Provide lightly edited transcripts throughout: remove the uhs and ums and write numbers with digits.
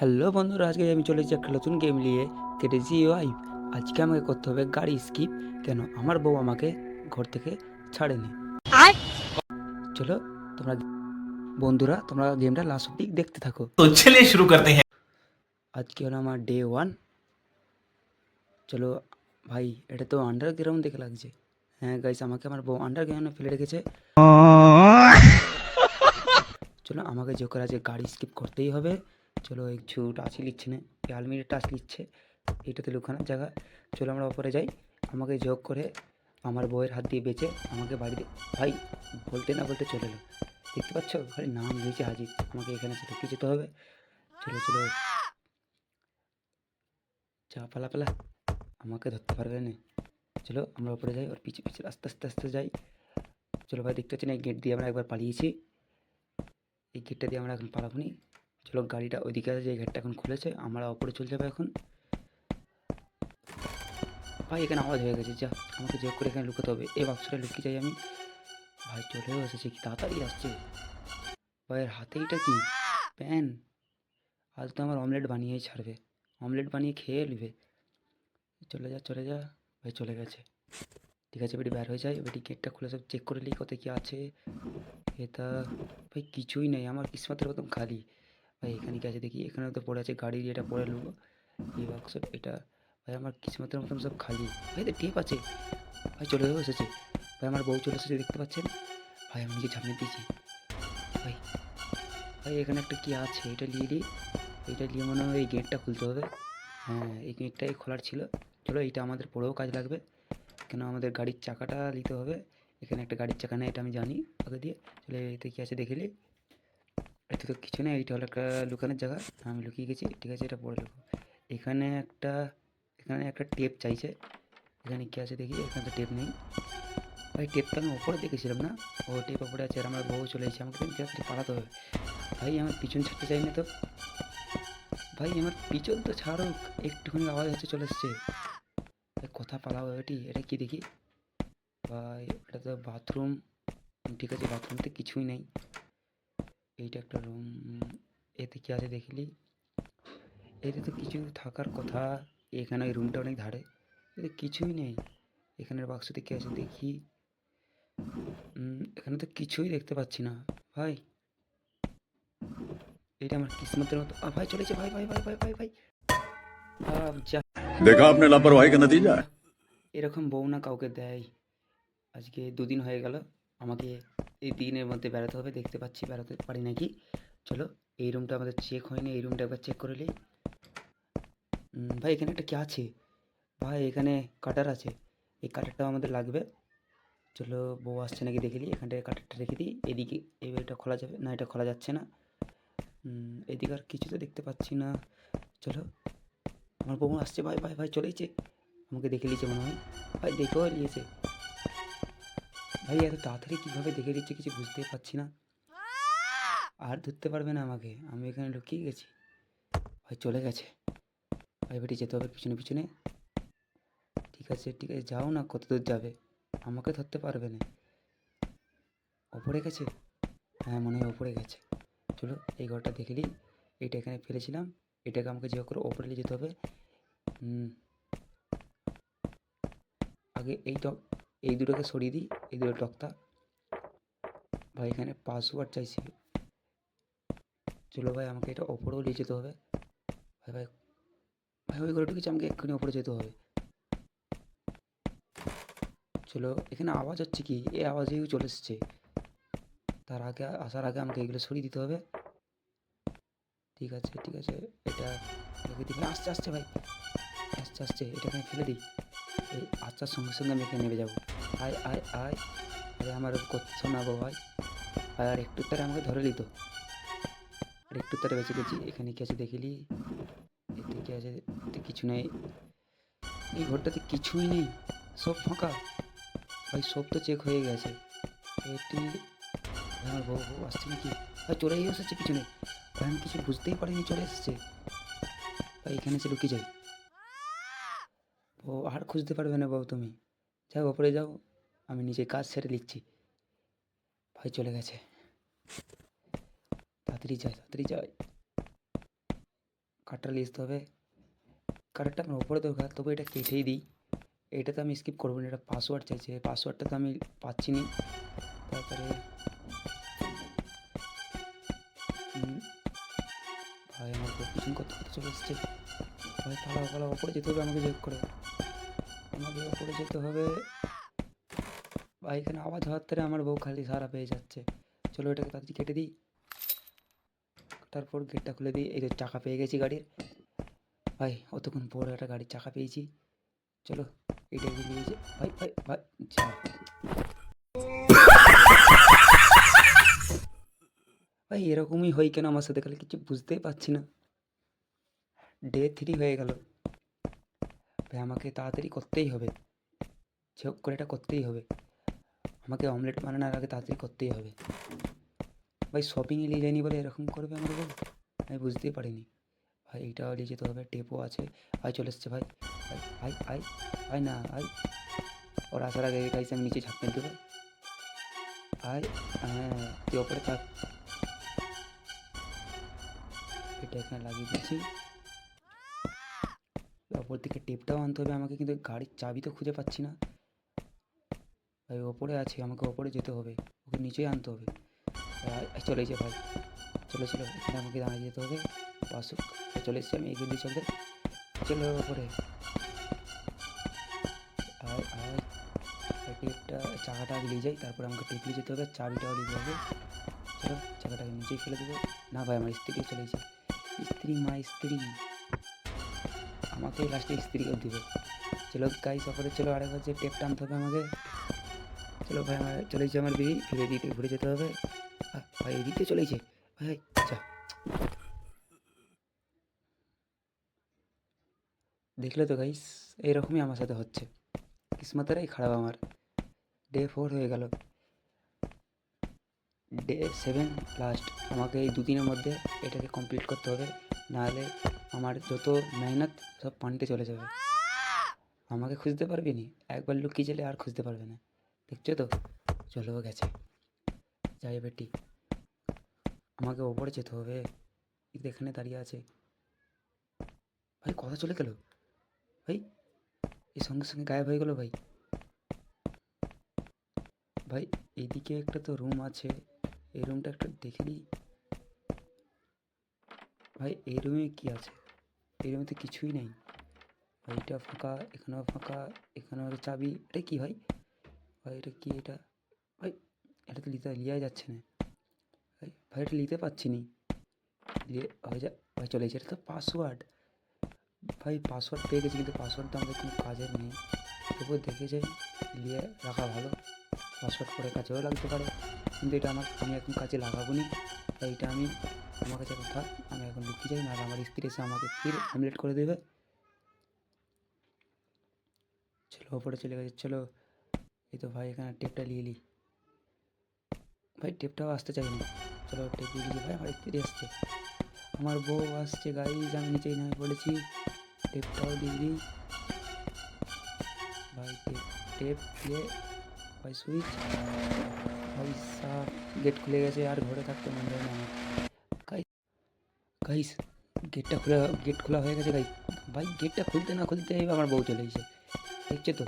Hello বন্ধুরা, আজকে আমি চলে এসেছি একটা নতুন গেম নিয়ে, কেটেজি ওয়াইফ। আজকে আমাকে করতে হবে গাড়ি স্কিপ। কেন আমার বউ আমাকে ঘর থেকে ছাড়েনি। চলো তোমরা বন্ধুরা, তোমরা গেমটা লাস্ট অব্দি দেখতে থাকো। तो चलिए शुरू करते हैं। আজকে হলো আমার ডে 1। চলো ভাই, এটা তো আন্ডারগ্রাউন্ড দেখে লাগছে। হ্যাঁ গাইস, আমাকে আমার বউ আন্ডারগ্রাউন্ডে ফেলে রেখেছে। চলো আমাকে যে করে আছে গাড়ি স্কিপ করতেই হবে। চলো একটু টাচ লিখছে না, আলমিরা টাচ লিখছে, এটাতে লুকানোর জায়গা। চলো আমরা ওপরে যাই। আমাকে যোগ করে আমার বউয়ের হাত দিয়ে বেঁচে আমাকে বাড়িতে, ভাই বলতে না বলতে চলে এলো। দেখতে পাচ্ছ খালি নাম দিয়েছে হাজির। আমাকে এখানে সে ঢুকিয়ে যেতে হবে। চলো চলো, যা পালা পালা, আমাকে ধরতে পারবে না। চলো আমরা ওপরে যাই, ওর পিছু পিছু আস্তে আস্তে আস্তে যাই। চলো ভাই, দেখতে পাচ্ছি না এই গেট দিয়ে আমরা একবার পালিয়েছি, এই গেটটা দিয়ে আমরা এখন পালাবো নি। চলো গাড়িটা ওইদিকে আছে, যে গেটটা এখন খুলেছে, আমরা ওপরে চলে যাবো এখন। ভাই এখানে আওয়াজ হয়ে গেছে, যা আমাকে যোগ করে এখানে লুকোতে হবে। এই বাক্সটা লুকিয়ে যাই আমি। ভাই চলেও এসেছে, কি তাড়াতাড়ি আসছে। ভাইয়ের হাতে এটা কি প্যান? আজ তো আমার অমলেট বানিয়েই ছাড়বে, অমলেট বানিয়ে খেয়ে নেবে। চলে যা চলে যা। ভাই চলে গেছে, ঠিক আছে বেটি বের হয়ে যায়। বেটি গেটটা খুলে সব চেক করে নিই কোথায় কী আছে। এটা ভাই কিছুই নেই, আমার কিসমতের মতন খালি। ভাই এখানে কি আছে দেখি, এখানেও তো পড়ে আছে গাড়ির, এটা পড়ে নেবো। এই বাক্স এটা, ভাই আমার কিসমতের মতন সব খালি। ভাই তো টেপ আছে, ভাই চলেও এসেছে। ভাই আমার বউ চলে এসেছে, দেখতে পাচ্ছেন। ভাই আমি নিজে ঝাঁপিয়ে দিয়েছি। ভাই ভাই এখানে একটা কি আছে, এটা নিয়ে নিই। এটা নিয়ে মনে হয় এই গেটটা খুলতে হবে। হ্যাঁ এই গেটটাই খোলার ছিল। চলো এইটা আমাদের পরেও কাজ লাগবে, কেন আমাদের গাড়ির চাকাটা নিতে হবে। এখানে একটা গাড়ির চাকা নেই, এটা আমি জানি আগে দিয়ে। চলে এতে কী আছে দেখে নিই। এতে তো কিছু নেই, এইটা হলো একটা লুকানোর জায়গা, আমি লুকিয়ে গেছি। ঠিক আছে এটা পরে লুকো। এখানে একটা, এখানে একটা টেপ চাইছে। এখানে কী আছে দেখি, এখানে তো টেপ নেই। ভাই টেপটা আমি ওপরে দেখেছিলাম না, ও টেপ ওপরে আছে। আর আমার বউ চলে এসেছে, আমাকে জাস্ট পালাতে হবে। ভাই আমার পিছন ছাড়তে চাই না তো, ভাই আমার পিছন তো ছাড়ুক। একটুখানি আওয়াজ হচ্ছে, চলে এসছে। ভাই কথা পালাও এটি, এটা কি দেখি। ভাই এটা তো বাথরুম, ঠিক আছে বাথরুমতে কিছুই নেই। এইটা একটা রুম, এতে কি আছে দেখলি। এতে তো কিছু থাকার কথা। এখানে ওই রুমটা অনেক ধারে, এতে কিছুই নেই। এখানের বাক্সতে কি আছে দেখি। এখানে তো কিছুই দেখতে পাচ্ছি না। ভাই এটা আমার কিসমতের মতো। ভাই চলেছে, ভাই ভাই ভাই ভাই ভাই ভাই। যা, देखा आपने लापरवाही का नतीजा है। এরকম বউ না কাউকে দেয়। আজকে দুদিন হয়ে গেল, আমাকে এই দিনের মধ্যে বেরোতে হবে। দেখতে পাচ্ছি বেরোতে পারি নাকি। চলো এই রুমটা আমাদের চেক হয়নি, এই রুমটা একবার চেক করে নিই। ভাই এখানে একটা কি আছে, ভাই এখানে কাটার আছে, এই কাটারটাও আমাদের লাগবে। চলো বউ আসছে নাকি দেখে নিই, এখানটায় কাটারটা রেখে দিই। এদিকে এই এটা খোলা যাবে না, এটা খোলা যাচ্ছে না। এদিকে আর কিছু তো দেখতে পাচ্ছি না। চলো আমার বউ আসছে, ভাই ভাই ভাই চলেইছে, আমাকে দেখে নিয়েছে মনে হয়। ভাই দেখেও নিয়েছে। ভাই এত তাড়াতাড়ি কীভাবে দেখে দিচ্ছে কিছু বুঝতেই পারছি না। আর ধরতে পারবে না আমাকে, আমি এখানে লুকিয়ে গেছি। ভাই চলে গেছে। ভাই বেটি যেতে হবে পিছনে পিছনে। ঠিক আছে ঠিক আছে, যাও না, কত দূর যাবে, আমাকে ধরতে পারবে না। ওপরে গেছে, হ্যাঁ মনে হয় ওপরে গেছে। চলো এই ঘরটা দেখে নিই, এটা এখানে ফেলেছিলাম, এটাকে আমাকে যে করে ওপরে নিয়ে যেতে হবে। আগে এই দুটোকে সরিয়ে দিই, এই দুটো তক্তা। ভাই এখানে পাসওয়ার্ড চাইছি। চলো ভাই আমাকে এটা ওপরেও নিয়ে যেতে হবে। ভাই ভাই ভাই ওই ঘরে ঢুকেছে, আমাকে এক্ষুনি ওপরে যেতে হবে। চলো এখানে আওয়াজ হচ্ছে কি, এই আওয়াজেও চলে এসছে। তার আগে আসার আগে আমাকে এগুলো সরিয়ে দিতে হবে। ঠিক আছে ঠিক আছে, এটা রেখে দিই। আসছে আসছে ভাই, আসছে আসছে, এটা এখানে ফেলে দিই। এই আসার সঙ্গে সঙ্গে আমি এখানে নেমে যাবো। আয় আয় আয়, আরে আমার করছো না গো ভাই। আর একটু তারা আমাকে ধরে নিত, আর একটু তারা বেঁচে গেছি। এখানে কি আছে দেখিলি, এতে কি আছে, এতে কিছু নেই। এই ঘরটাতে কিছুই নেই, সব ফাঁকা। ভাই সব তো চেক হয়ে গেছে। এটি আমার বউ বউ আসছে নাকি। ভাই চলেই এসেছে পিছনে, ভাই আমি কিছু বুঝতেই পারিনি, চলে এসেছে। ভাই এখানে এসে লুকিয়ে যাই। ও আর খুঁজতে পারবে না বউ তুমি, যাও ওপরে যাও, আমি নিজে কাজ সেরে নিচ্ছি। ভাই চলে গেছে, তাড়াতাড়ি যাই তাড়াতাড়ি যাই। কাঠটা নিয়ে আসতে হবে। কাঠটা আমার ওপরে দরকার, তবু এটা কেটেই দিই। এটা তো আমি স্কিপ করবো না, এটা পাসওয়ার্ড চাইছে, পাসওয়ার্ডটা তো আমি পাচ্ছি না। তারপরে ভাই আমার পিছন করতে করতে চলে এসছে। ভাই পালাও পালাও, ওপরে যেতে হবে আমাকে, চেক করে আমাকে ওপরে যেতে হবে। ভাই এখানে আওয়াজ হওয়ার থেকে আমার বউ খালি সারা পেয়ে যাচ্ছে। চলো এটাকে তাড়াতাড়ি কেটে দিই, তারপর গেটটা খুলে দিই। এই তো চাকা পেয়ে গেছি গাড়ির। ভাই অতক্ষণ পর একটা গাড়ির চাকা পেয়েছি। চলো এটাকে নিয়ে যে ভাই ভাই ভাই যা। ভাই এরকমই হয় কেন আমার সাথে, খালি কিছু বুঝতেই পারছি না। ডে 3 হয়ে গেল। ভাই আমাকে তাড়াতাড়ি করতেই হবে, ঝোঁক করে এটা করতেই হবে। আমাকে অমলেট বানানোর আগে তাড়াতাড়ি করতেই হবে। ভাই শপিংয়ে নিয়ে যায়নি বলে এরকম করবে আমার বউ, আমি বুঝতেই পারিনি। ভাই এইটাও নিয়ে যেতে হবে, টেপও আছে। ভাই চলে এসছে ভাই। ভাই ভাই আই ভাই না আই, ওর আসার আগে গাইছে আমি নিচে ঝাঁপ মেরে দেবো। আয় হ্যাঁ, তুই ওপরে থাক। এটা এখানে লাগিয়ে দিচ্ছি। ওপর থেকে টেপটাও আনতে হবে আমাকে, কিন্তু গাড়ির চাবি তো খুঁজে পাচ্ছি না। ভাই ওপরে আছে, আমাকে ওপরে যেতে হবে, ওকে নিচেই আনতে হবে। চলে এসে ভাই, চলো চলো, এখানে আমাকে দাঁড়িয়ে যেতে হবে। আসুক, চলে এসেছি আমি, এগিয়ে দিয়ে চলতে। চলো ওপরে আয় আয়। টেপটা চাকাটা আগে নিয়ে যাই, তারপরে আমাকে টেপ নিয়ে যেতে হবে, চাবিটাও নিতে হবে। চলো চাকাটাকে নিচেই ফেলে দেবো। না ভাই আমার স্ত্রী চলে এসেছে। স্ত্রী মা স্ত্রী, আমাকে লাস্টে স্ত্রী করে দেবে। চলো গাইস ওপরে চলো, আরেকবার যে টেপটা আনতে হবে আমাকে। চলো ভাই আমার চলে এসেছে, আমার বিড়ি ফিরে দিতে ঘুরে যেতে হবে। ভাই এদিকে চলেছে ভাই। আচ্ছা দেখলে তো গাইস, এইরকমই আমার সাথে হচ্ছে, কিসমতেরাই খারাপ আমার। ডে 4 হয়ে গেল, ডে 7 লাস্ট। আমাকে এই 2 দিনের মধ্যে এটাকে কমপ্লিট করতে হবে, নাহলে আমার যত মেহনত সব পানিতে চলে যাবে। আমাকে খুঁজতে পারবি নি, একবার লুকিয়ে গেলে আর খুঁজতে পারবে না। দেখছো তো, চলো গেছে। যাই বেটি, আমাকে ওপরে যেতে হবে। কিন্তু এখানে দাঁড়িয়ে আছে ভাই, কথা চলে গেল ভাই, এই সঙ্গে সঙ্গে গায়েব হয়ে গেল ভাই। ভাই এইদিকে একটা তো রুম আছে, এই রুমটা একটা দেখে নিই। ভাই এই রুমে কি আছে? এই রুমে তো কিছুই নেই। ভাই এটা ফাঁকা, এখানেও ফাঁকা, এখানেও একটা চাবি। এটা কি ভাই? ভাই এটা কি এটা? ভাই এটা তো লিয়াই যাচ্ছে না। ভাই ভাই এটা নিতে পারছি নি, লিয়ে হয়ে যা। ভাই চলে এসেছে, এটা তো পাসওয়ার্ড। ভাই পাসওয়ার্ড পেয়ে গেছি, কিন্তু পাসওয়ার্ড তো আমাদের কোনো কাজের নেই। তবুও দেখে যাই, নিয়ে রাখা ভালো। পাসওয়ার্ড পরে কাজেও লাগতে পারে, কিন্তু এটা আমি এখন কাজে লাগাবো নি। তাই এটা আমি, আমার কাছে এখন থাক, আমি এখন লুকিয়ে যাই, নাহলে আমার স্ত্রী এসে আমাকে ফির অমলেট করে দেবে। চলো ওপরে চলে গেছে, চলো। এই তো ভাই এখানে টেপটা নিয়ে নিই। ভাই টেপটাও আসতে চাই না। চলো টেপ দিয়ে দিই ভাই, আমার স্ত্রী আসছে, আমার বউ আসছে গাইজ, আমি নিচেই নামে পড়েছি। টেপটাও দিয়ে দিই ভাই, টেপ টেপ দিয়ে ভাই সুইচ। ভাই সাহ, গেট খুলে গেছে, আর ঘরে থাকতে মন যায় না আমার। গাইস গাইস, গেট খোলা হয়ে গেছে গাইস। ভাই গেটটা খুলতে না খুলতে আমার বউ চলে এসেছে, দেখছো তো।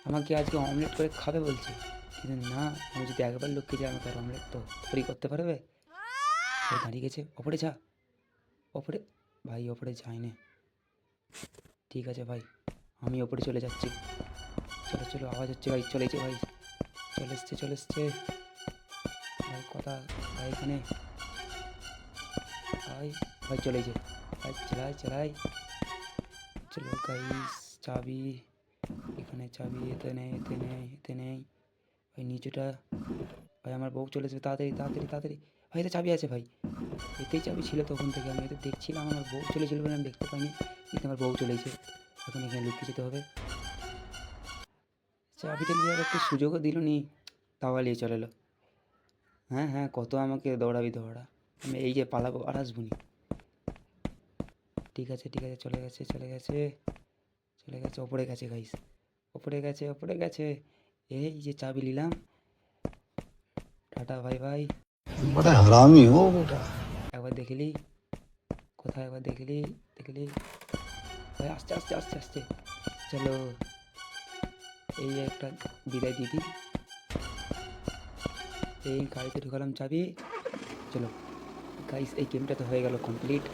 আমাকে আজকে অমলেট করে খাবে বলছে, কিন্তু না, আমি যদি একবার লক্ষ্যে যাই আমাকে আর অমলেট তো তৈরি করতে পারবে। ভাই দাঁড়িয়ে গেছে, ওপরে যা, ওপরে। ভাই ওপরে যাই না, ঠিক আছে ভাই, আমি ওপরে চলে যাচ্ছি। চলো চলো, আওয়াজ হচ্ছে ভাই, চলেছে ভাই, চলে এসছে চলে এসছে। ভাই কথা, ভাই এখানে ভাই, ভাই চলেছে ভাই, চালাই চালাই। চলো গাইস, চাবি এখানে, চাবি এতে নেই, এতে নেই, এতে নেই। ভাই নিচেটা, ভাই আমার বউ চলেছে, তাড়াতাড়ি তাড়াতাড়ি তাড়াতাড়ি। ভাই এতে চাবি আছে ভাই, এতেই চাবি ছিল তখন থেকে, আমি এতে দেখছিলাম আমার বউ চলেছিল বলে আমি দেখতে পাইনি, কিন্তু আমার বউ চলেছে। এখন এখানে লুকিয়ে যেতে হবে। চাবিটা নিয়ে আর একটু সুযোগও দিল নি, তাও নিয়ে চলে এলো। হ্যাঁ হ্যাঁ, কত আমাকে দৌড়াবি দৌড়া, আমি এই যে পালাবো আর আসবো নি। ঠিক আছে ঠিক আছে, চলে গেছে চলে গেছে চলে গেছে, ওপরে গেছে গাইস, ওপরে গেছে ওপরে গেছে। এই যে চাবি নিলাম, টাটা ভাই ভাই। बड़ा हरामी हो बेटा। একবার দেখলি কোথায় একবার দেখলি দেখলি ভাই আস্তে আস্তে আস্তে আস্তে চলো এই একটা বিদায় দিদি এই গাড়িতে ঢুকালাম চাবি চলো গাইস এই গেমটা তো হয়ে গেল কমপ্লিট